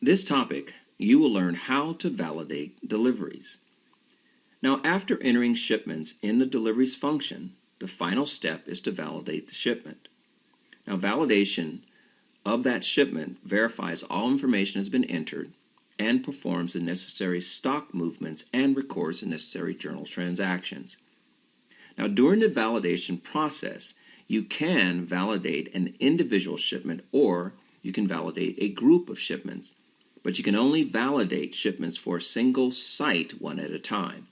this topic, you will learn how to validate deliveries. Now, after entering shipments in the deliveries function, the final step is to validate the shipment. Now, validation of that shipment verifies all information has been entered and performs the necessary stock movements and records the necessary journal transactions. Now, during the validation process, you can validate an individual shipment or you can validate a group of shipments, but you can only validate shipments for a single site one at a time.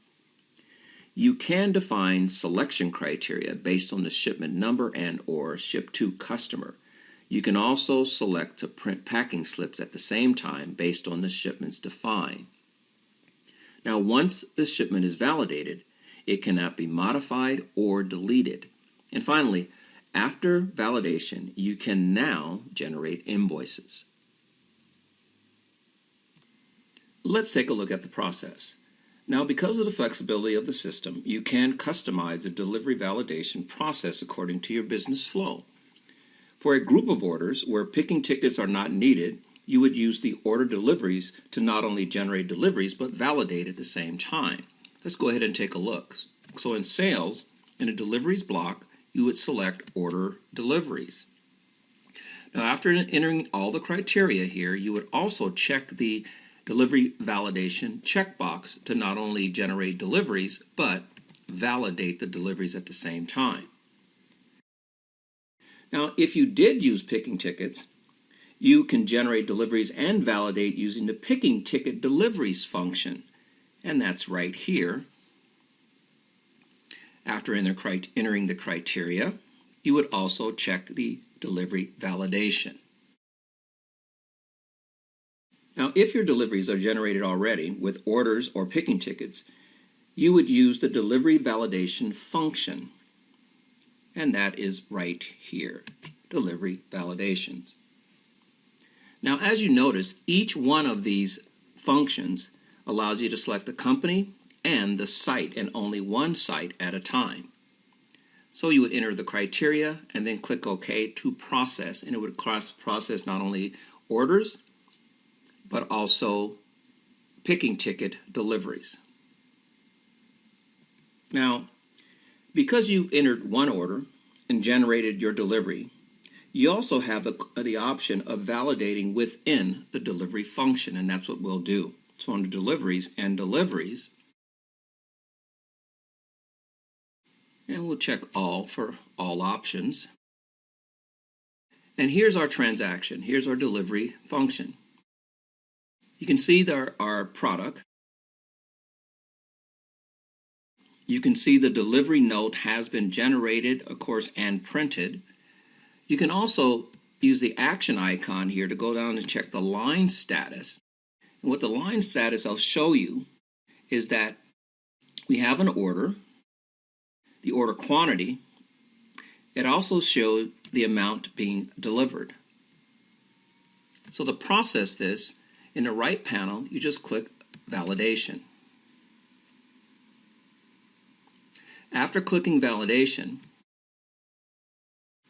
You can define selection criteria based on the shipment number and or ship to customer. You can also select to print packing slips at the same time based on the shipments defined. Now, once the shipment is validated, it cannot be modified or deleted. And finally, after validation, you can now generate invoices. Let's take a look at the process. Now, because of the flexibility of the system, you can customize the delivery validation process according to your business flow. For a group of orders where picking tickets are not needed, you would use the order deliveries to not only generate deliveries, but validate at the same time. Let's go ahead and take a look. So in sales, in a deliveries block, you would select order deliveries. Now, after entering all the criteria here, you would also check the delivery validation checkbox to not only generate deliveries, but validate the deliveries at the same time. Now, if you did use picking tickets, you can generate deliveries and validate using the picking ticket deliveries function. And that's right here. After entering the criteria, you would also check the delivery validation. Now, if your deliveries are generated already with orders or picking tickets, you would use the delivery validation function. And that is right here, delivery validations. Now, as you notice, each one of these functions allows you to select the company and the site, and only one site at a time. So you would enter the criteria and then click OK to process, and it would process not only orders, but also picking ticket deliveries. Now, because you entered one order and generated your delivery, you also have the option of validating within the delivery function, and that's what we'll do. So under deliveries and deliveries, and we'll check all for all options. And here's our transaction. Here's our delivery function. You can see our product. You can see the delivery note has been generated, of course, and printed. You can also use the action icon here to go down and check the line status. And what the line status I'll show you is that we have an order, the order quantity. It also shows the amount being delivered. So to process this, in the right panel, you just click Validation. After clicking Validation,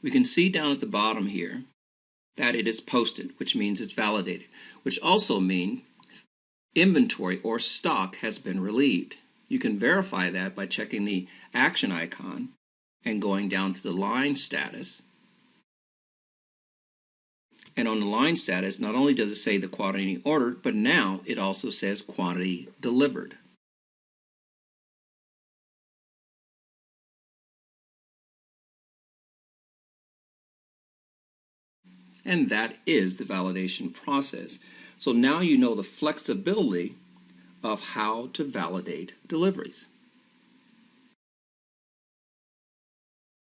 we can see down at the bottom here that it is posted, which means it's validated, which also means inventory or stock has been relieved. You can verify that by checking the action icon and going down to the line status. And on the line status, not only does it say the quantity ordered, but now it also says quantity delivered. And that is the validation process. So now you know the flexibility of how to validate deliveries.